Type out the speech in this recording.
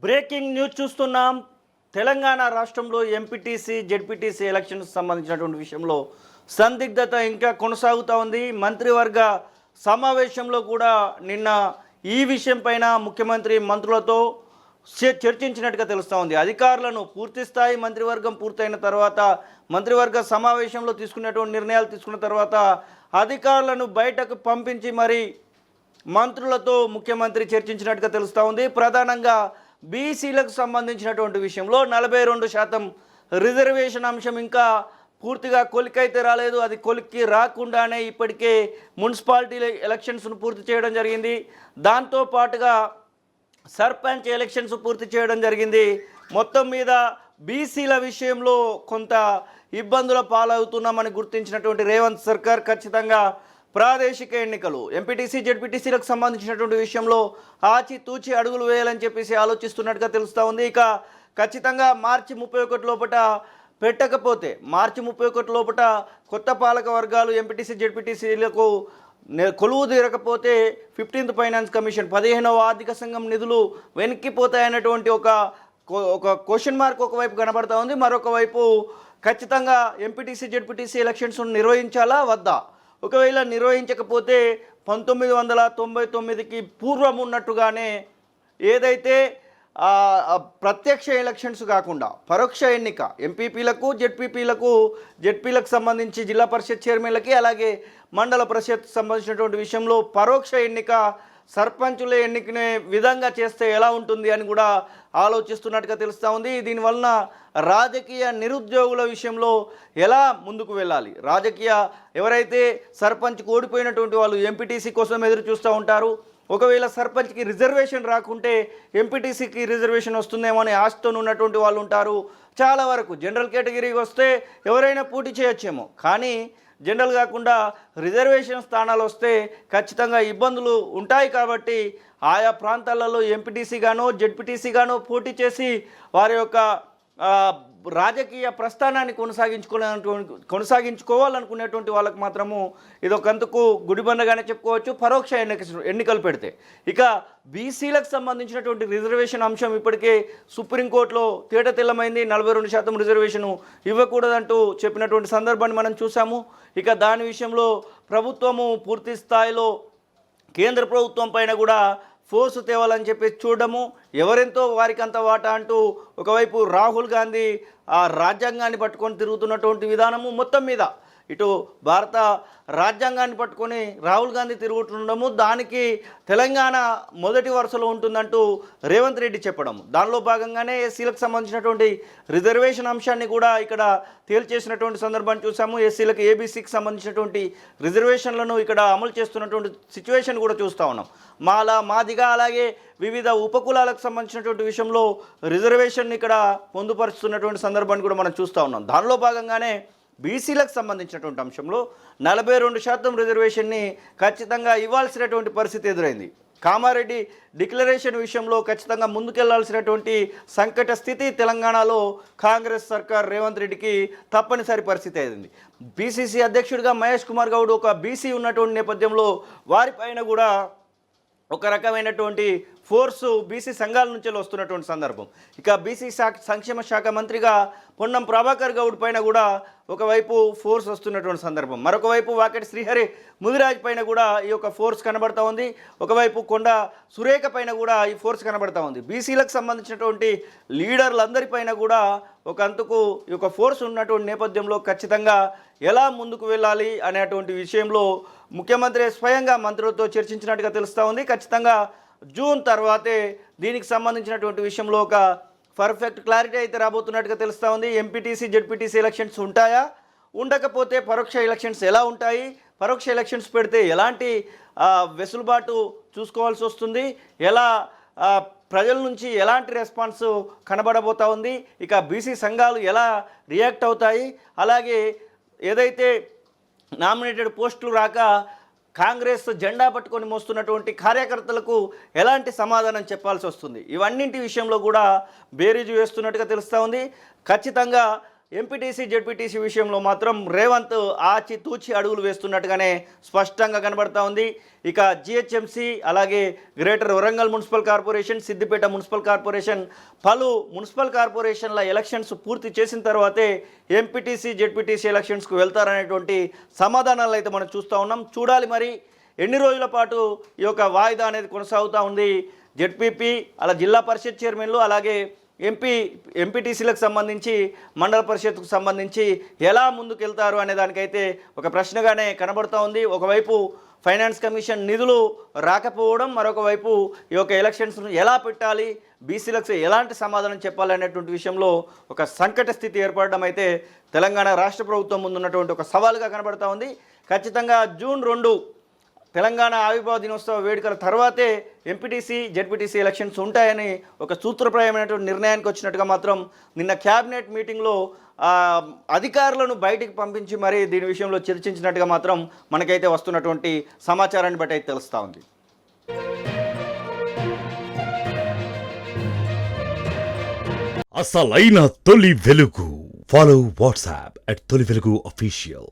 Breaking news చూస్తున్నాం. తెలంగాణ రాష్ట్రంలో MPTC ZPTC elections సంబంధించినటువంటి విషయంలో సందిగ్ధత ఇంకా కొనసాగుతూ ఉంది. మంత్రివర్గ సమావేశంలో కూడా నిన్న ఈ విషయం పైన ముఖ్యమంత్రి మంత్రులతో చర్చించినట్టుగా తెలుస్తూ ఉంది. అధికారులను పూర్తిస్థాయి మంత్రివర్గం పూర్తయిన తర్వాత మంత్రివర్గ సమావేశంలో తీసుకున్నటువంటి నిర్ణయాలు తీసుకున్న తర్వాత అధికారులను బయటకు పంపించి మరి మంత్రులతో ముఖ్యమంత్రి చర్చించినట్టుగా తెలుస్తూ ఉంది. ప్రధానంగా బీసీలకు సంబంధించినటువంటి విషయంలో 42% రిజర్వేషన్ అంశం ఇంకా పూర్తిగా కొలికైతే రాలేదు. అది కొలిక్కి రాకుండానే ఇప్పటికే మున్సిపాలిటీ ఎలక్షన్స్ను పూర్తి చేయడం జరిగింది. దాంతో పాటుగా సర్పంచ్ ఎలక్షన్స్ పూర్తి చేయడం జరిగింది. మొత్తం మీద బీసీల విషయంలో కొంత ఇబ్బందుల పాలవుతున్నామని గుర్తించినటువంటి రేవంత్ సర్కార్ ఖచ్చితంగా ప్రాదేశిక ఎన్నికలు ఎంపీటీసీ జెడ్పీటీసీలకు సంబంధించినటువంటి విషయంలో ఆచితూచి అడుగులు వేయాలని చెప్పేసి ఆలోచిస్తున్నట్టుగా తెలుస్తూ ఉంది. ఇక ఖచ్చితంగా మార్చి 31 లోపల పెట్టకపోతే మార్చి 31 లోపల కొత్త పాలక వర్గాలు ఎంపీటీసీ జెడ్పీటీసీలకు కొలువు తీరకపోతే 15th ఫైనాన్స్ కమిషన్ 15వ ఆర్థిక సంఘం నిధులు వెనక్కిపోతాయన్నటువంటి ఒక క్వశ్చన్ మార్క్ ఒకవైపు కనబడతా ఉంది. మరొక వైపు ఖచ్చితంగా ఎంపీటీసీ జెడ్పీటీసీ ఎలక్షన్స్ నిర్వహించాలా వద్దా, ఒకవేళ నిర్వహించకపోతే 1999కి పూర్వం ఉన్నట్టుగానే ఏదైతే ప్రత్యక్ష ఎలక్షన్స్ కాకుండా పరోక్ష ఎన్నిక ఎంపీపీలకు జెడ్పీలకు సంబంధించి జిల్లా పరిషత్ చైర్మన్లకి అలాగే మండల పరిషత్ సంబంధించినటువంటి విషయంలో పరోక్ష ఎన్నిక సర్పంచులే ఎన్నికనే విధంగా చేస్తే ఎలా ఉంటుంది అని కూడా ఆలోచిస్తున్నట్టుగా తెలుస్తూ ఉంది. దీనివలన రాజకీయ నిరుద్యోగుల విషయంలో ఎలా ముందుకు వెళ్ళాలి, ఎవరైతే సర్పంచ్కి ఓడిపోయినటువంటి వాళ్ళు ఎంపీటీసీ కోసం ఎదురు చూస్తూ ఉంటారు. ఒకవేళ సర్పంచ్కి రిజర్వేషన్ రాకుంటే ఎంపీటీసీకి రిజర్వేషన్ వస్తుందేమో అనే ఆశతో ఉన్నటువంటి వాళ్ళు ఉంటారు. చాలా వరకు జనరల్ కేటగిరీకి వస్తే ఎవరైనా పోటీ చేయొచ్చేమో, కానీ జనరల్ కాకుండా రిజర్వేషన్ స్థానాలు వస్తే ఖచ్చితంగా ఇబ్బందులు ఉంటాయి. కాబట్టి ఆయా ప్రాంతాలలో ఎంపీటీసీ గానో జెడ్పీటీసీ గానో పోటీ చేసి వారి యొక్క రాజకీయ ప్రస్థానాన్ని కొనసాగించుకోవాలనుకునేటువంటి వాళ్ళకు మాత్రము ఇదొకందుకు గుడిబండగానే చెప్పుకోవచ్చు. పరోక్ష ఎన్నికలు పెడితే ఇక బీసీలకు సంబంధించినటువంటి రిజర్వేషన్ అంశం ఇప్పటికే సుప్రీంకోర్టులో తేటతెల్లమైంది. 42% రిజర్వేషన్ ఇవ్వకూడదంటూ చెప్పినటువంటి సందర్భాన్ని మనం చూసాము. ఇక దాని విషయంలో ప్రభుత్వము పూర్తి స్థాయిలో కేంద్ర ప్రభుత్వం పైన కూడా ఫోర్సు తేవాలని చెప్పి చూడడము, ఎవరెంతో వారికి అంత వాటా అంటూ ఒకవైపు రాహుల్ గాంధీ ఆ రాజ్యాంగాన్ని పట్టుకొని తిరుగుతున్నటువంటి విధానము, మొత్తం మీద ఇటు భారత రాజ్యాంగాన్ని పట్టుకొని రాహుల్ గాంధీ తిరుగుతుండడము, దానికి తెలంగాణ మొదటి వరుసలో ఉంటుందంటూ రేవంత్ రెడ్డి చెప్పడం, దానిలో భాగంగానే ఎస్సీలకు సంబంధించినటువంటి రిజర్వేషన్ అంశాన్ని కూడా ఇక్కడ తేల్చేసినటువంటి సందర్భాన్ని చూసాము. ఎస్సీలకు ఏబీసీకి సంబంధించినటువంటి రిజర్వేషన్లను ఇక్కడ అమలు చేస్తున్నటువంటి సిచ్యువేషన్ కూడా చూస్తూ ఉన్నాం. మాదిగా అలాగే వివిధ ఉపకులాలకు సంబంధించినటువంటి విషయంలో రిజర్వేషన్ ఇక్కడ పొందుపరుస్తున్నటువంటి సందర్భాన్ని కూడా మనం చూస్తూ ఉన్నాం. దానిలో భాగంగానే బీసీలకు సంబంధించినటువంటి అంశంలో 42% రిజర్వేషన్ని ఖచ్చితంగా ఇవ్వాల్సినటువంటి పరిస్థితి ఎదురైంది. కామారెడ్డి డిక్లరేషన్ విషయంలో ఖచ్చితంగా ముందుకెళ్లాల్సినటువంటి సంకట స్థితి తెలంగాణలో కాంగ్రెస్ సర్కార్ రేవంత్ రెడ్డికి తప్పనిసరి పరిస్థితి అయింది. బీసీసీ అధ్యక్షుడిగా మహేష్ కుమార్ గౌడ్ ఒక బీసీ ఉన్నటువంటి నేపథ్యంలో వారిపైన కూడా ఒక రకమైనటువంటి ఫోర్సు బీసీ సంఘాల నుంచి వస్తున్నటువంటి సందర్భం. ఇక బీసీ సంక్షేమ శాఖ మంత్రిగా పొన్నం ప్రభాకర్ గౌడ్ పైన కూడా ఒకవైపు ఫోర్స్ వస్తున్నటువంటి సందర్భం, మరొక వైపు వాకటి శ్రీహరి ముదిరాజ్ పైన కూడా ఈ యొక్క ఫోర్స్ కనబడతా ఉంది. ఒకవైపు కొండ సురేఖ పైన కూడా ఈ ఫోర్స్ కనబడతా ఉంది. బీసీలకు సంబంధించినటువంటి లీడర్లందరిపైన కూడా ఒక అంతకు ఈ యొక్క ఫోర్స్ ఉన్నటువంటి నేపథ్యంలో ఖచ్చితంగా ఎలా ముందుకు వెళ్ళాలి అనేటువంటి విషయంలో ముఖ్యమంత్రి స్వయంగా మంత్రులతో చర్చించినట్టుగా తెలుస్తూ ఉంది. ఖచ్చితంగా జూన్ తర్వాతే దీనికి సంబంధించినటువంటి విషయంలో ఒక పర్ఫెక్ట్ క్లారిటీ అయితే రాబోతున్నట్టుగా తెలుస్తూ ఉంది. ఎంపీటీసీ జెడ్పీటీసీ ఎలక్షన్స్ ఉంటాయా, ఉండకపోతే పరోక్ష ఎలక్షన్స్ ఎలా ఉంటాయి, పరోక్ష ఎలక్షన్స్ పెడితే ఎలాంటి వెసులుబాటు చూసుకోవాల్సి వస్తుంది, ఎలా ప్రజల నుంచి ఎలాంటి రెస్పాన్స్ కనబడబోతూ ఉంది, ఇక బీసీ సంఘాలు ఎలా రియాక్ట్ అవుతాయి, అలాగే ఏదైతే నామినేటెడ్ పోస్టులు రాక కాంగ్రెస్ జెండా పట్టుకొని మోస్తున్నటువంటి కార్యకర్తలకు ఎలాంటి సమాధానం చెప్పాల్సి వస్తుంది, ఇవన్నింటి విషయంలో కూడా బేరీజు వేస్తున్నట్టుగా తెలుస్తూ ఉంది. ఖచ్చితంగా ఎంపీటీసీ జెడ్పీటీసీ విషయంలో మాత్రం రేవంత్ ఆచితూచి అడుగులు వేస్తున్నట్టుగానే స్పష్టంగా కనబడతా ఉంది. ఇక జిహెచ్ఎంసీ అలాగే greater Warangal municipal corporation, Siddipet municipal corporation, పలు మున్సిపల్ కార్పొరేషన్ల ఎలక్షన్స్ పూర్తి చేసిన తర్వాతే ఎంపీటీసీ జెడ్పీటీసీ ఎలక్షన్స్కు వెళ్తారనేటువంటి సమాధానాలు అయితే మనం చూస్తూ ఉన్నాం. చూడాలి మరి ఎన్ని రోజుల పాటు ఈ యొక్క వాయిదా అనేది కొనసాగుతూ ఉంది. జెడ్పీపీ అలా జిల్లా పరిషత్ చైర్మన్లు అలాగే ఎంపీటీసీలకు సంబంధించి మండల పరిషత్కు సంబంధించి ఎలా ముందుకెళ్తారు అనే దానికైతే ఒక ప్రశ్నగానే కనబడుతూ ఉంది. ఒకవైపు ఫైనాన్స్ కమిషన్ నిధులు రాకపోవడం, మరొక వైపు ఈ యొక్క ఎలక్షన్స్ను ఎలా పెట్టాలి, బీసీలకు ఎలాంటి సమాధానం చెప్పాలనేటువంటి విషయంలో ఒక సంకట స్థితి ఏర్పడడం అయితే తెలంగాణ రాష్ట్ర ప్రభుత్వం ముందున్నటువంటి ఒక సవాలుగా కనబడుతూ ఉంది. ఖచ్చితంగా జూన్ 2 తెలంగాణ ఆవిర్భావ దినోత్సవ వేడుకల తర్వాతే ఎంపీటీసీ జెడ్పీటీసీ ఎలక్షన్స్ ఉంటాయని ఒక సూత్రప్రాయమైనటువంటి నిర్ణయానికి వచ్చినట్టుగా మాత్రం నిన్న క్యాబినెట్ మీటింగ్లో అధికారులను బయటికి పంపించి మరి దీని విషయంలో చర్చించినట్టుగా మాత్రం మనకైతే వస్తున్నటువంటి సమాచారాన్ని బట్టి అయితే తెలుస్తూ ఉంది. అసలైన తొలి వెలుగు. ఫాలో వాట్సాప్ @తొలి వెలుగు అఫీషియల్.